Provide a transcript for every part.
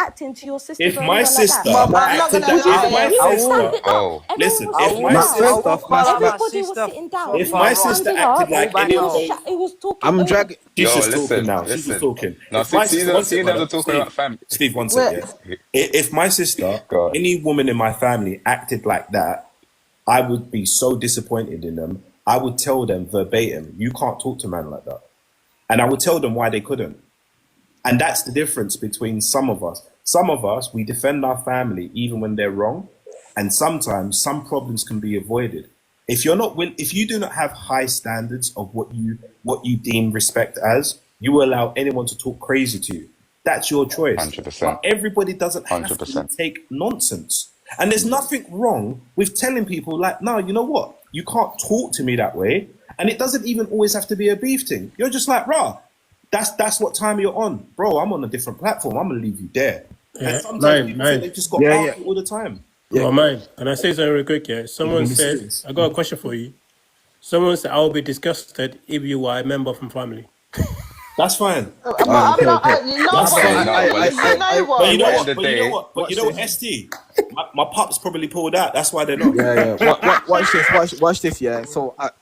acting to your sister. If my sister Mum, I'm not acted gonna that, lie. if my You sister, stand it Oh. up. listen, Everyone if was my sitting sister, down. Everybody was sitting down. if my He sister stood acted up. like any of those, He was talking I'm over. dragging. she's Yo, just talking listen, now. She's just listen. talking. No, If my sister, one see sec, them brother, talking about fam. Steve, one Wait. sec, yeah. If my sister, Go on. any woman in my family acted like that, I would be so disappointed in them. I would tell them verbatim, you can't talk to man like that. And I would tell them why they couldn't. And that's the difference between some of us. Some of us, we defend our family even when they're wrong. And sometimes some problems can be avoided. If you do not have high standards of what you deem respect as, you will allow anyone to talk crazy to you. That's your choice. 100%. But everybody doesn't have to 100%. take nonsense. And there's nothing wrong with telling people like, no, you know what? You can't talk to me that way. And it doesn't even always have to be a beef thing. You're just like, rah, that's what time you're on. Bro, I'm on a different platform. I'm going to leave you there. Yeah. And sometimes people think they've just got argue all the time. Yeah. Well, mine. Can I say something real quick? Yeah. Someone Let me said, see this. I got a question for you. Someone said, I will be disgusted if you were a member from family. That's fine. But I'm not. You know That's what? fine. You know what? But you know At what? the But you know day- what? But you know what? ST, my pops probably pulled out. That's why they're not. Watch this. Watch this. Yeah. So I've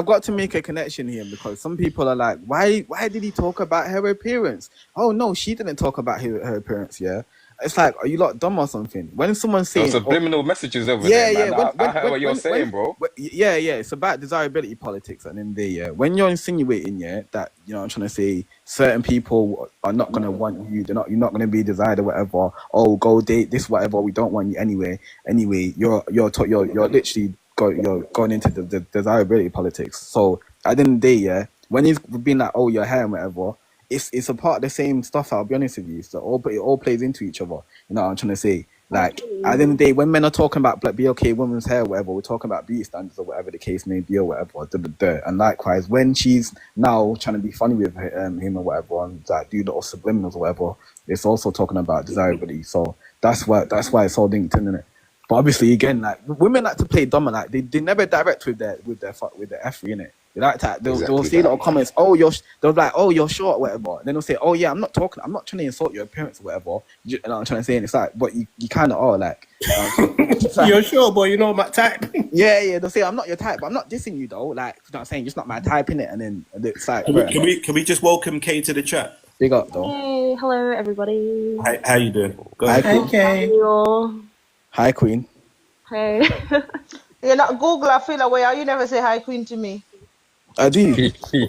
got to make a connection here because some people are like, why did he talk about her appearance? Oh no, she didn't talk about her appearance. Yeah. It's like, are you lot dumb or something? When someone's saying subliminal messages over there, man. I heard what you're saying, bro. Yeah, it's about desirability politics and in there, yeah. When you're insinuating, yeah, that I'm trying to say certain people are not gonna want you, you're not gonna be desired or whatever. Oh, go date this, whatever. We don't want you anyway. Anyway, you're literally going into the desirability politics. So at the end of the day, yeah, when he's been like, oh, your hair and whatever. It's a part of the same stuff. I'll be honest with you. So it all plays into each other. You know what I'm trying to say? Like at the end of the day, when men are talking about like BLK women's hair, or whatever, we're talking about beauty standards or whatever the case may be or whatever. And likewise, when she's now trying to be funny with him or whatever, and like do little subliminals or whatever, it's also talking about desirability. So that's why it's all linked in, isn't it? But obviously, again, like women like to play dumb, and like they never direct with their F, innit? They like that. They'll see little comments. They'll be like, oh, you're short, or whatever. And then they'll say, oh yeah, I'm not trying to insult your appearance or whatever. You know what I'm trying to say? And it's like, but you kind of are like, you're short, boy. You know my type. Yeah. They'll say, I'm not your type, but I'm not dissing you though. Like, you know what I'm saying? Just not my type, innit? And then it's like, can we just welcome Kay to the chat? Big up though. Hey, hello everybody. How you doing? Go ahead. Hi, Kay. Hi, Queen. Hey. You're not Google. I feel away. You never say hi, Queen, to me. I do,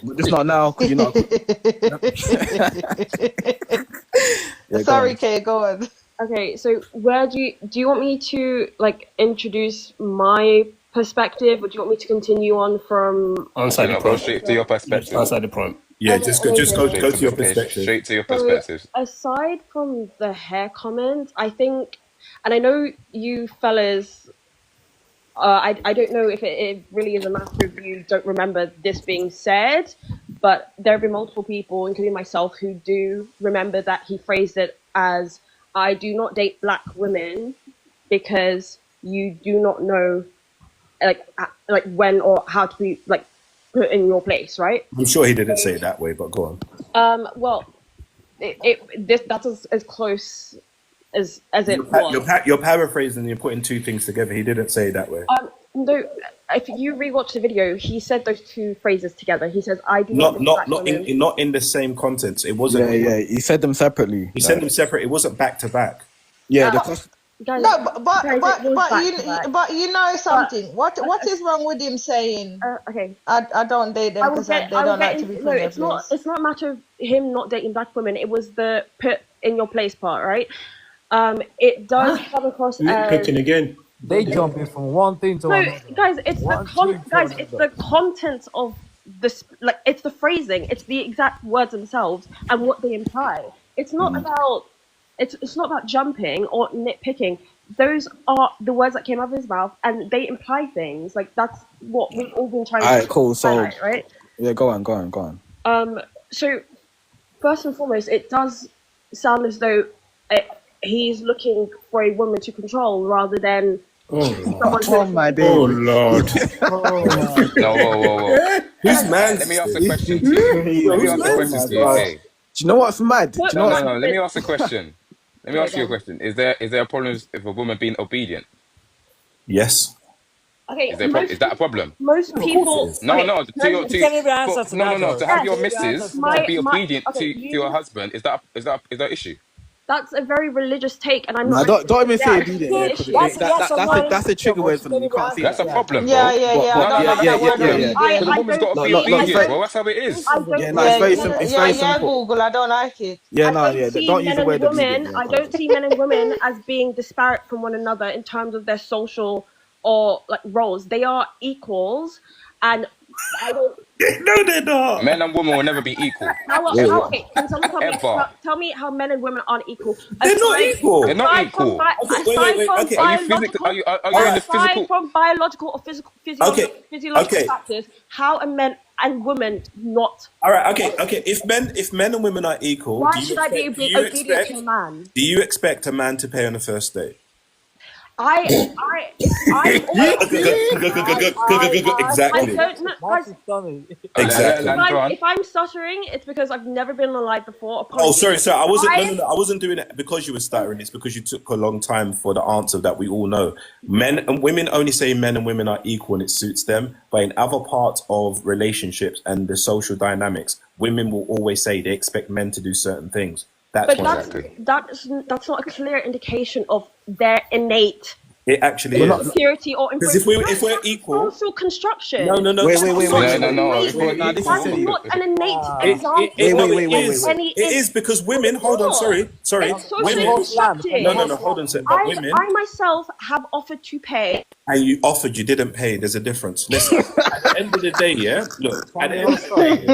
but just not now because you're not. Sorry, Kay. Go on. Okay, so do you want me to like introduce my perspective, or do you want me to continue on from Answer the Go prompt. straight to your perspective. Answer the prompt. Yeah, Okay, just go to your perspective. Straight to your perspective. So, aside from the hair comment, I think, and I know you fellas, I don't know if it really is a matter of you don't remember this being said, but there have been multiple people, including myself, who do remember that he phrased it as, I do not date black women because you do not know like when or how to be like put in your place, right? I'm sure he didn't say it that way, but go on. Well, that's as close as it was. You're paraphrasing and you're putting two things together. He didn't say it that way. No, if you rewatch the video, he said those two phrases together. He says, "I do not in the same context. It wasn't. Yeah. He said them separately. He said them separate. It wasn't back to back. Yeah. Guys, but you know something. What is wrong with him saying? Okay, I don't date them because they don't like to be put in their place. It's not a matter of him not dating black women. It was the put in your place part, right? It does come across as Cooking again. They jumping from one thing to another. Guys, it's the content of this. Like, it's the phrasing. It's the exact words themselves and what they imply. It's not about. It's not about jumping or nitpicking. Those are the words that came out of his mouth, and they imply things. Like, that's what we've all been trying to. Alright, cool. So, highlight, right? Yeah, go on. So first and foremost, it does sound as though he's looking for a woman to control rather than someone my day. Oh Lord. No, whoa. Who's man? Let me ask the question to you. Let me ask the question to you. Okay. you know what's mad? Do you know No, what's no, no. Let me ask a question. Let me Sorry, ask you a go on. question. Is there a problem if a woman being obedient? Yes. Okay, Is there a problem? Is that a problem? most Of course it people. is. No, Okay, no. You can't even answer to that, No. though. To have yes, your You can't even answer missus to to that. be obedient okay, to your husband, is that an issue? that's a very religious take, and I'm No, not. don't even say Yeah, obedient, it's yeah, an because issue. That's a yes or no. that's a trigger word for You me. You can't can't even say That's that. a answer that. problem, Yeah, bro. yeah, yeah. I But don't Yeah, like that word yeah. obedient. Because a I woman's don't got to be Look, see it's obedient, very, bro. That's how it is. I don't yeah, no, Yeah, it's very see simple. It's yeah, very yeah, simple. Google. I don't like it. Yeah, I no, don't yeah. see Don't use men the and word obedient. women. Yeah, I don't see men and women as being disparate from one another in terms of their social or like roles. They are equals, and I don't. No, they're not. Men and women will never be equal, How ever, okay? Can someone ever. tell me how men and women aren't equal? They're not They're equal. not equal. Okay, wait. Okay. Are you physical? Are All you in the right. aside physical? from biological or Okay. physiological Okay. factors, how are men and women not? All right. Okay. If men and women are equal, Why should I be being obedient to a man? do you expect a man to pay on the first date? If I'm I Exactly. don't know, guys. Mark is funny. Let Exactly. Landra on. If I'm stuttering, it's because I've never been alive before. Oh, Apologies. sorry. I wasn't. I, No. I wasn't doing it because you were stuttering. It's because you took a long time for the answer that we all know. Men and women only say men and women are equal and it suits them. But in other parts of relationships and the social dynamics, women will always say they expect men to do certain things. That's but one. that's not a clear indication of their innate It actually We're not. is. superiority or Because if we're equal, social construction. no. Wait. No. If we're No, this is That's silly. not an innate It, example. Wait. It is because women. Hold on. Sorry. It's Women. socially constructed. No. Hold on. A sec. But women. I myself have offered to pay. And you offered, you didn't pay. There's a difference. Listen, at the end of the day, yeah. Look, at the end of the day, yeah,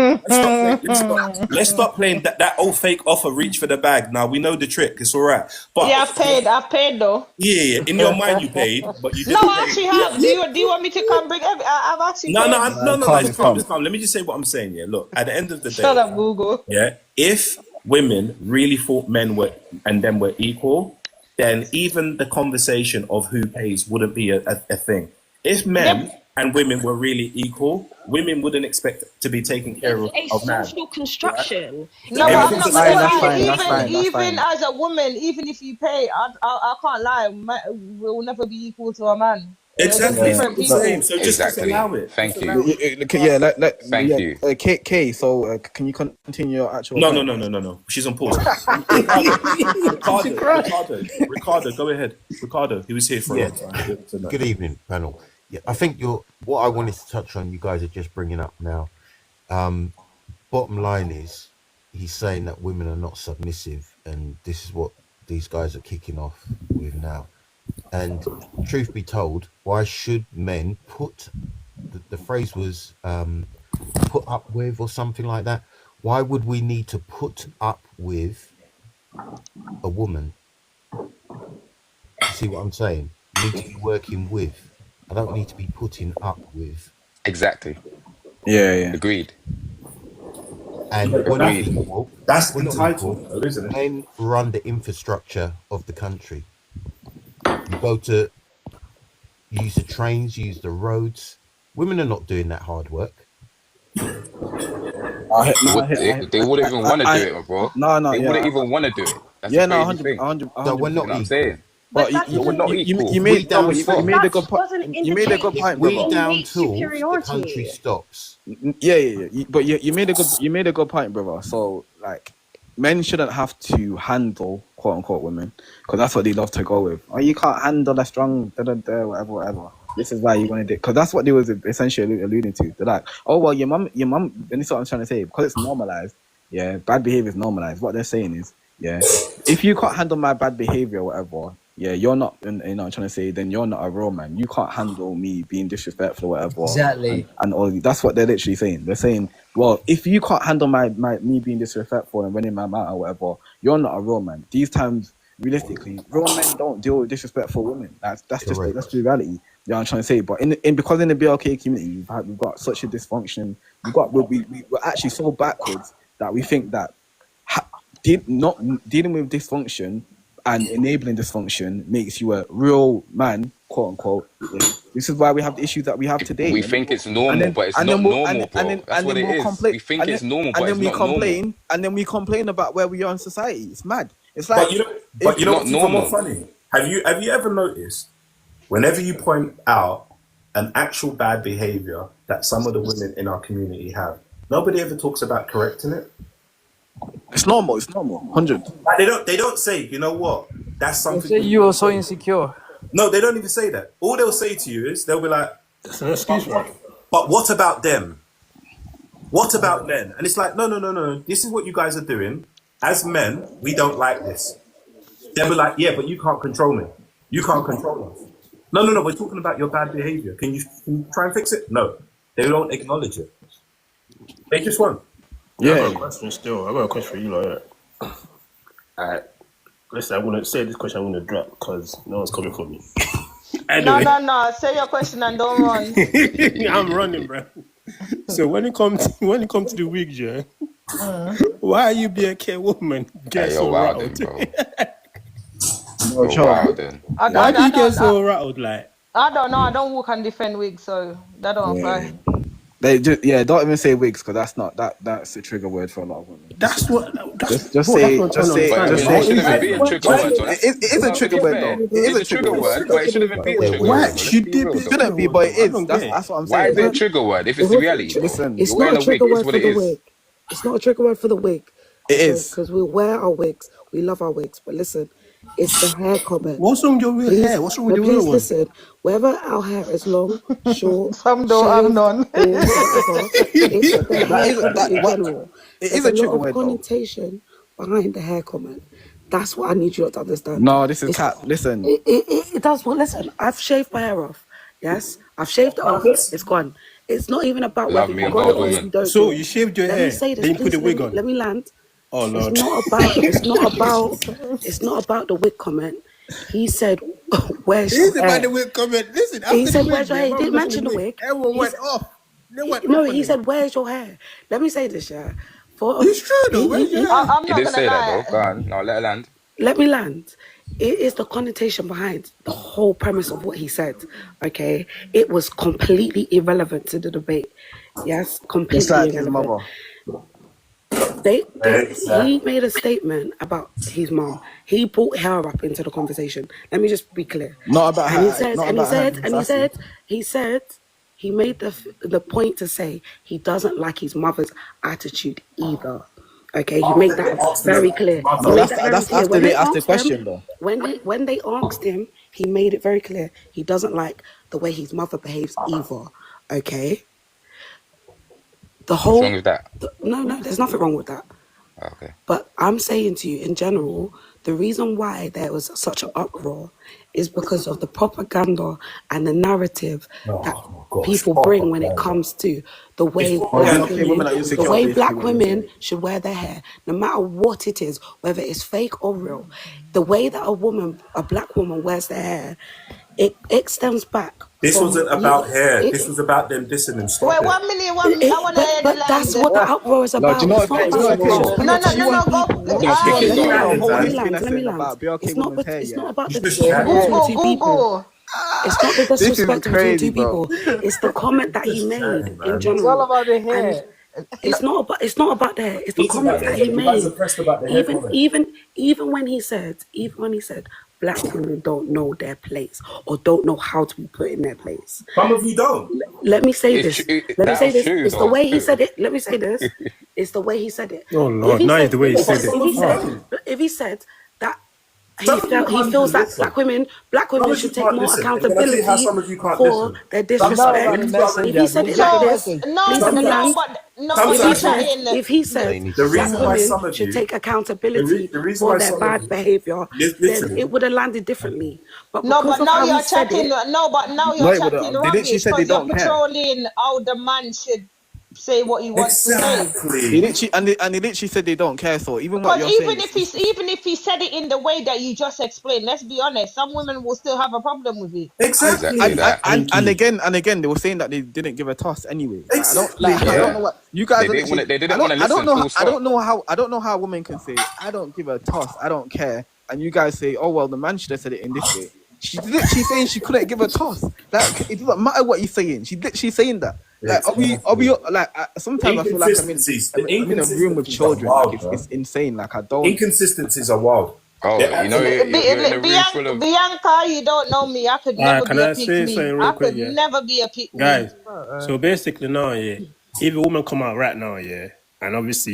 let's stop playing that old fake offer. Reach for the bag. Now we know the trick. It's all right. But Yeah, I paid though. yeah. In your mind, you paid, but you No, didn't I pay. actually have. Do you want me to come bring I've actually No. paid. It's calm. Let me just say what I'm saying. Yeah. Look, at the end of the day, Shut up, Google. yeah. If women really thought men were equal, then even the conversation of who pays wouldn't be a thing. If men and women were really equal, women wouldn't expect to be taken care It's a of man. social construction. No, Yeah, I'm not that's gonna fine, lie. that's fine. Even as a woman, even if you pay, I can't lie. We'll never be equal to a man. Exactly. They're It's not different the people. same. So just Exactly. allow it. Thank Just you. allow it. Thank you. Kay, so can you continue your actual? No. She's on pause. Ricardo, go ahead. Ricardo, he was here for a long time. Good evening, panel. Yeah, I think what I wanted to touch on, you guys are just bringing up now. Bottom line is, he's saying that women are not submissive, and this is what these guys are kicking off with now. And truth be told, why should men put, the phrase was put up with or something like that. Why would we need to put up with a woman? You see what I'm saying? I need to be working with. I don't need to be putting up with. Exactly. Yeah. Agreed. And we're not equal. That's We're not entitled, equal. though, isn't it? Men run the infrastructure of the country. You go to use the trains, use the roads. Women are not doing that hard work. They wouldn't even want to do it, bro. They wouldn't even want to do it. That's the crazy thing. 100. So we're not You know what I'm equal. saying? But we're not equal. you made a good point. You made a good point, We brother. down tools, the country stops. Yeah. But you made a good point, brother. So like, men shouldn't have to handle quote unquote women because that's what they love to go with. Oh, you can't handle a strong whatever. This is why you want to do it because that's what they was essentially alluding to. They're like, oh well, your mum, and this is what I'm trying to say because it's normalized. Yeah, bad behavior is normalized. What they're saying is, yeah, if you can't handle my bad behavior or whatever, yeah, you're not. You know, I'm trying to say, then you're not a real man. You can't handle me being disrespectful or whatever. Exactly. And all that's what they're literally saying. They're saying, well, if you can't handle my me being disrespectful and running my mouth or whatever, you're not a real man. These times, realistically, real men don't deal with disrespectful women. That's just the reality. You know what I'm trying to say? But because in the BLK community, we've got such a dysfunction. We're actually so backwards that we think that dealing with dysfunction and enabling dysfunction makes you a real man, quote unquote. Yeah. This is why we have the issues that we have today. We think it's normal, but it's not normal, bro. That's what it is. We think it's normal, but it's not normal. And then we complain about where we are in society. It's mad. It's But like, you know what's even more funny? Have you ever noticed, whenever you point out an actual bad behavior that some of the women in our community have, nobody ever talks about correcting it? it's normal. 100. Like they don't say, you know what? That's something. Say you are so insecure. No, they don't even say that. All they'll say to you is they'll be like, That's an excuse, right? but what about them? What about men? And it's like, no. This is what you guys are doing. As men, we don't like this. They'll be like, yeah, but you can't control me. You can't control us. No. We're talking about your bad behavior. Can you try and fix it? No. They don't acknowledge it. They just won't. Yeah. I got a question still. I got a question for you, like, alright. Listen, I'm gonna say this question. I'm gonna drop because no one's coming for me. Anyway. No. Say your question and don't run. I'm running, bro. So when it comes to the wigs, yeah, why are you being a care woman? Get so rattled. Why do you get so rattled? Like, I don't know. I don't walk and defend wigs, so that don't apply. They just don't even say wigs because that's not that's a trigger word for a lot of women. That's what. Just say. It shouldn't be a trigger word. It is a trigger word though. It is a trigger word, but it shouldn't even be a trigger word. Why should it be? Shouldn't be, but it is. That's what I'm saying. Why is it a trigger word if it's the reality? Listen, it's not a trigger word for the wig. It's not a trigger word for the wig. It is because we wear our wigs. We love our wigs, but listen. It's the hair comment. What's wrong with your real hair? What's wrong with your real one? Please listen. Whether our hair is long, short, some don't have none. It is a trigger word. Connotation behind the hair comment. That's what I need you to understand. No, this is cat. Listen. It does. Well, listen. I've shaved my hair off. Yes, I've shaved it off. It's gone. It's not even about whether you got it or you don't. So you shaved your hair. Then you put the wig on. Let me land. Oh Lord. It's not about the wig comment. He said, "Where's your hair?" About the wig comment. Listen, he said, "Where's your hair?" He didn't mention the wig. Everyone went off. No, he said, "Where's your hair?" Let me say this, yeah. It's true though. I'm not did say lie. that, bro. Go on. No, let her land. Let me land. It is the connotation behind the whole premise of what he said. Okay, it was completely irrelevant to the debate. Yes, completely irrelevant. He made a statement about his mom. He brought her up into the conversation. Let me just be clear. Not about her. He said he made the point to say he doesn't like his mother's attitude either. Okay, he made that very clear. That's after they asked the question, though. When they asked him, he made it very clear he doesn't like the way his mother behaves either. Okay. What's wrong with that? No, there's nothing wrong with that. Okay. But I'm saying to you, in general, the reason why there was such an uproar is because of the propaganda and the narrative that people bring when it comes to the way black women should wear their hair, no matter what it is, whether it's fake or real. The way that a black woman wears their hair, it stems back. This wasn't about hair. This was about them dissing and stuff. Wait, 1 minute. I want to hear the line. That's what the uproar is about. No, go. Let me land. It's not about the disrespect between two people. It's not the disrespect between two people. It's the comment that he made in general. It's all about the hair. It's not about the hair. It's the comment that he made. Even when he said black women don't know their place or don't know how to be put in their place. Some of you don't. Let me say this. It's the way he said it. Let me say this. It's the way he said it. Oh Lord, now it's the way he said it. If he said that he feels that black women should take more accountability for their disrespect. If he said it like this, if he said black women should take accountability for their bad behavior, then it would have landed differently. But now you're chatting rubbish because you're patrolling how the man should say what he wants to say. He literally said they don't care. So even what you're saying, even if he said it in the way that you just explained, let's be honest, some women will still have a problem with it. Exactly. And again, they were saying that they didn't give a toss anyway. Exactly. I don't know what you guys. They didn't want to listen. I don't know how a woman can say I don't give a toss. I don't care. and you guys say, "Oh well, the man should have said it in this way." She's literally saying she couldn't give a toss. Like it doesn't matter what you're saying. She's literally saying that. Like, are we like? Sometimes I feel like I'm in a room with children. Wild, like it's insane. Like I don't. Inconsistencies are wild. Oh, you know, Bianca, you don't know me. I could never be a pick me. I could never be a pick me. Guys, so basically now, yeah, if a woman come out right now, yeah, and obviously